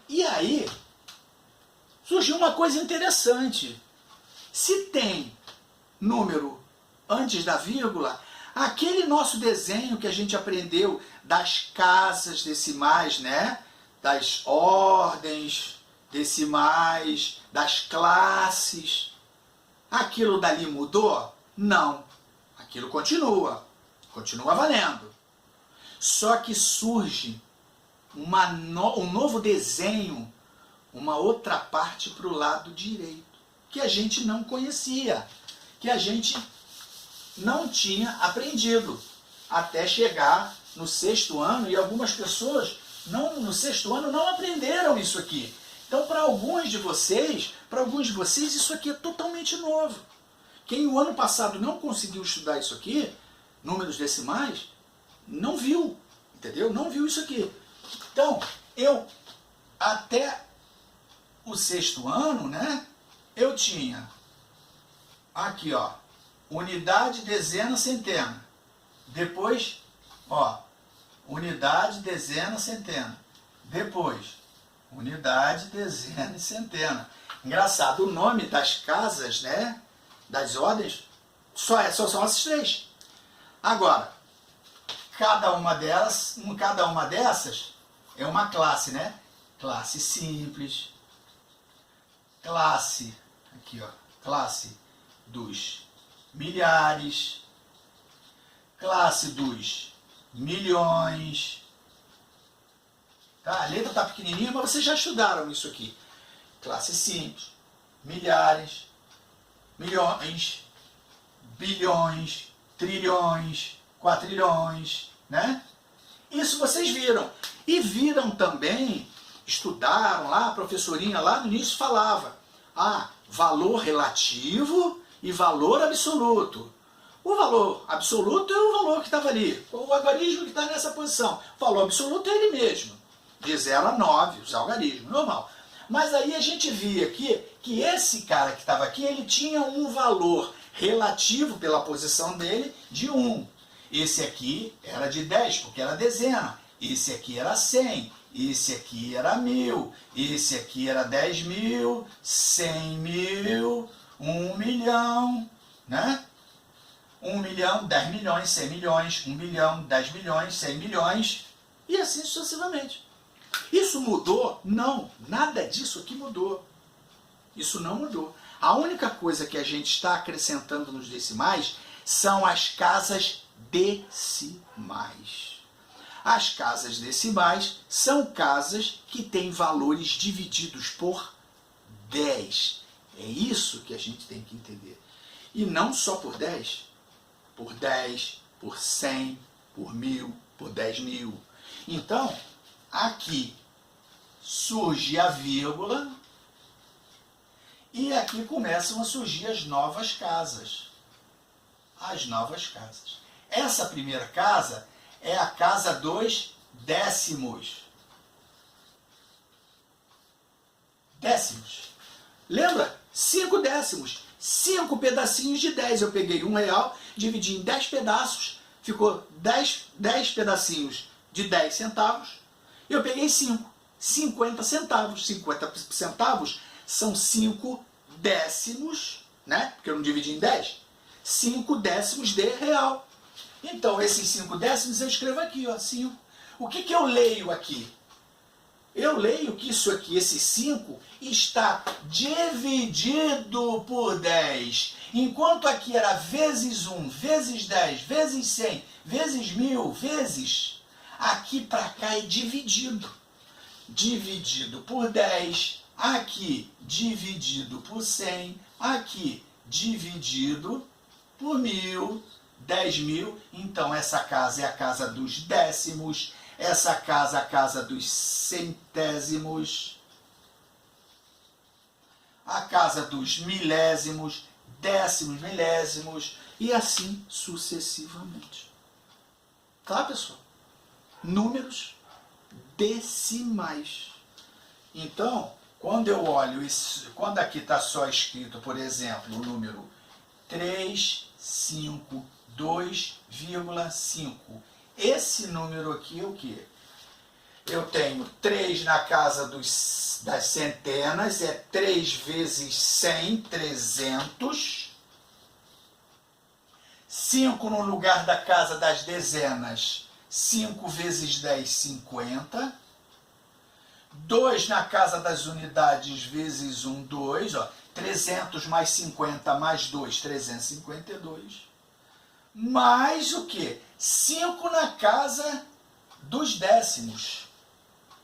E aí, surgiu uma coisa interessante. Se tem número antes da vírgula, aquele nosso desenho que a gente aprendeu das casas decimais, né? Das ordens decimais, das classes, aquilo dali mudou? Não. Aquilo continua valendo. Só que surge um novo desenho, uma outra parte para o lado direito, que a gente não conhecia, que a gente não tinha aprendido, até chegar no sexto ano, e algumas pessoas no sexto ano não aprenderam isso aqui. Então, para alguns de vocês, isso aqui é totalmente novo. Quem o ano passado não conseguiu estudar isso aqui, números decimais, não viu, entendeu? Não viu isso aqui. Então, eu, até o sexto ano, né, eu tinha aqui, ó, unidade, dezena, centena. Depois, ó, unidade, dezena, centena. Depois, unidade, dezena e centena. Engraçado, o nome das casas, né, das ordens, só são essas três. Agora, cada uma dessas é uma classe, né? Classe simples, classe, aqui ó, classe dos milhares, classe dos milhões. Tá? A letra está pequenininha, mas vocês já estudaram isso aqui. Classe simples, milhares, milhões, bilhões, trilhões, quatrilhões, né? Isso vocês viram. E viram também, estudaram lá, a professorinha lá no início falava, valor relativo e valor absoluto. O valor absoluto é o valor que estava ali, o algarismo que está nessa posição. O valor absoluto é ele mesmo, de 0 a 9, os algarismos, normal. Mas aí a gente via aqui que esse cara que estava aqui, ele tinha um valor relativo pela posição dele de 1. Esse aqui era de 10, porque era dezena. Esse aqui era 100. Esse aqui era 1000. Esse aqui era 10.000, 100.000, 1 milhão, né? 1 milhão, 10 milhões, 100 milhões, 1 milhão, 10 milhões, 100 milhões, e assim sucessivamente. Isso mudou? Não, nada disso aqui mudou. Isso não mudou. A única coisa que a gente está acrescentando nos decimais são as casas decimais. As casas decimais são casas que têm valores divididos por 10. É isso que a gente tem que entender. E não só por 10. Por 10, por 100, por 1000, por 10.000. Então, aqui surge a vírgula e aqui começam a surgir as novas casas. As novas casas. Essa primeira casa é a casa dos décimos. Décimos. Lembra? 5 décimos. 5 pedacinhos de 10. Eu peguei R$1, dividi em 10 pedaços, ficou 10 pedacinhos de 10 centavos. Eu peguei 5. 50 centavos. 50 centavos são 5 décimos, né? Porque eu não dividi em 10. 5 décimos de real. Então, esses 5 décimos eu escrevo aqui, ó, 5. O que eu leio aqui? Eu leio que isso aqui, esse 5, está dividido por 10. Enquanto aqui era vezes 1, vezes 10, vezes 100, vezes 1000, vezes, aqui para cá é dividido. Dividido por 10, aqui dividido por 100, aqui dividido por 1000, 10.000. Então essa casa é a casa dos décimos, essa casa é a casa dos centésimos, a casa dos milésimos, décimos, milésimos, e assim sucessivamente. Tá, pessoal? Números decimais. Então, quando eu olho isso, quando aqui está só escrito, por exemplo, o número 352,5, esse número aqui é o quê? eu tenho 3 na casa das centenas, é 3 vezes 100, 300. 5 no lugar da casa das dezenas, 5 vezes 10, 50. 2 na casa das unidades vezes 1, 2. Ó, 300 mais 50 mais 2, 352. Mais o quê? 5 na casa dos décimos.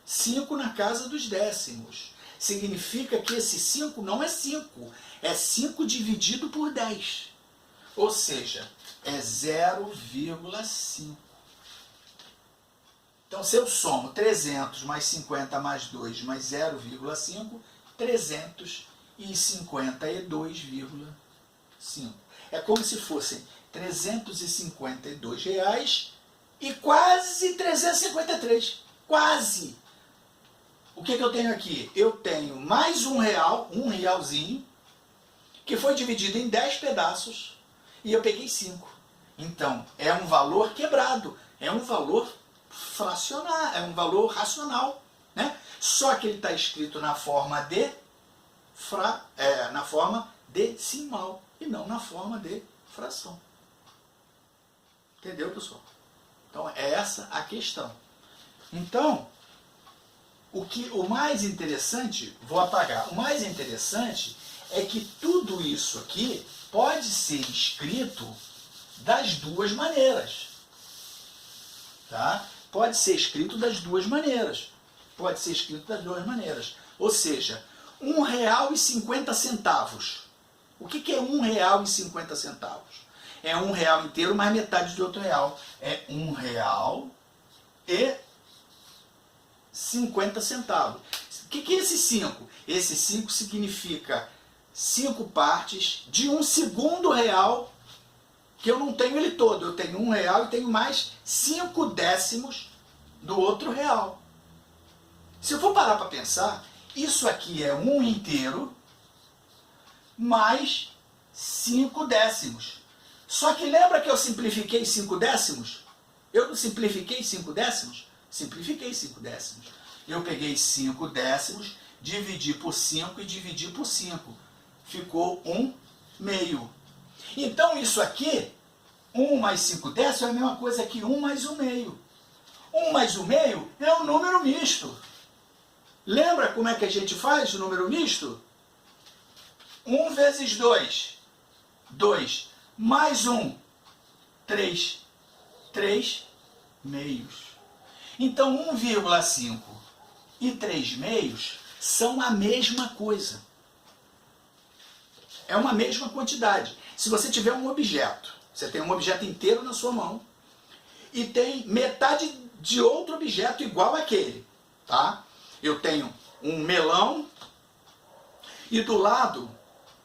5 na casa dos décimos. Significa que esse 5 não é 5. É 5 dividido por 10. Ou seja, é 0,5. Então, se eu somo 300 mais 50 mais 2 mais 0,5, 352,5. É como se fossem R$352 e quase 353. Quase. O que eu tenho aqui? Eu tenho mais R$1, um realzinho, que foi dividido em 10 pedaços, e eu peguei 5. Então, é um valor quebrado, é um valor fracionário, é um valor racional, né? Só que ele está escrito na forma na forma decimal e não na forma de fração. Entendeu, pessoal? Então, é essa a questão. Então, o mais interessante, vou apagar, o mais interessante é que tudo isso aqui pode ser escrito das duas maneiras. Tá? Pode ser escrito das duas maneiras. Pode ser escrito das duas maneiras. Ou seja, R$1,50. O que é R$1,50? É R$1 inteiro mais metade de outro real. É R$1,50. O que é esse 5? Esse 5 significa 5 partes de um segundo real, que eu não tenho ele todo. Eu tenho R$1 e tenho mais 5 décimos do outro real. Se eu for parar para pensar, isso aqui é 1 inteiro mais 5 décimos. Só que lembra que eu simplifiquei 5 décimos? Eu não simplifiquei 5 décimos? Simplifiquei 5 décimos. Eu peguei 5 décimos, dividi por 5 e dividi por 5. Ficou 1/2. Então isso aqui, 1 mais 5 décimos, é a mesma coisa que 1 mais 1/2. 1 mais 1/2 é um número misto. Lembra como é que a gente faz o número misto? 1 vezes 2, 2. Mais 1, 3. 3 meios. Então 1,5 e 3 meios são a mesma coisa. É uma mesma quantidade. Se você tiver um objeto, você tem um objeto inteiro na sua mão e tem metade de outro objeto igual àquele, tá? Eu tenho um melão e do lado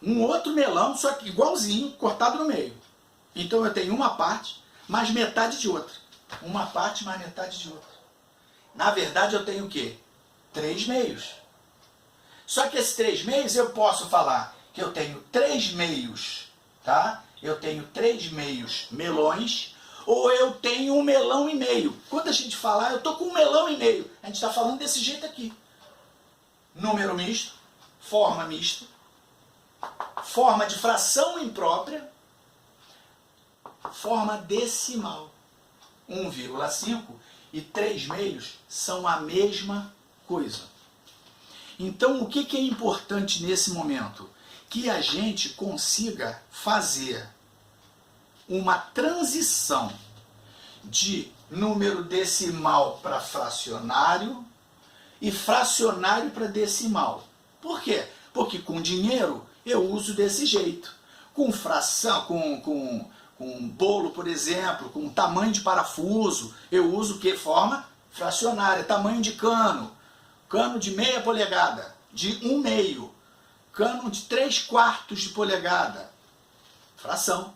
um outro melão, só que igualzinho, cortado no meio. Então eu tenho uma parte mais metade de outra. Uma parte mais metade de outra. Na verdade eu tenho o quê? 3 meios. Só que esses 3 meios eu posso falar que eu tenho 3 meios, tá? Eu tenho 3 meios melões, ou eu tenho 1 melão e meio. Quando a gente falar, eu estou com 1 melão e meio. A gente está falando desse jeito aqui. Número misto, forma mista, forma de fração imprópria, forma decimal. 1,5 e 3 meios são a mesma coisa. Então, o que é importante nesse momento? Que a gente consiga fazer uma transição de número decimal para fracionário e fracionário para decimal. Por quê? Porque com dinheiro eu uso desse jeito. Com fração, com bolo, por exemplo, com tamanho de parafuso, eu uso que forma fracionária. Tamanho de cano, cano de meia polegada, de 1/2, cano de 3/4 de polegada, fração.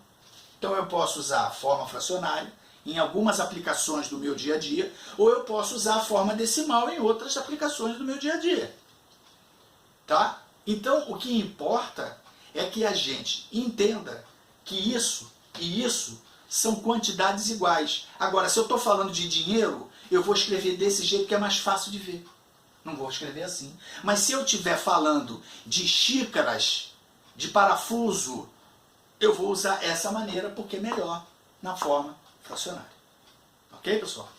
Então eu posso usar a forma fracionária em algumas aplicações do meu dia a dia, ou eu posso usar a forma decimal em outras aplicações do meu dia a dia. Tá? Então o que importa é que a gente entenda que isso e isso são quantidades iguais. Agora, se eu estou falando de dinheiro, eu vou escrever desse jeito que é mais fácil de ver. Não vou escrever assim. Mas se eu estiver falando de xícaras, de parafuso, eu vou usar essa maneira porque é melhor na forma fracionária. Ok, pessoal?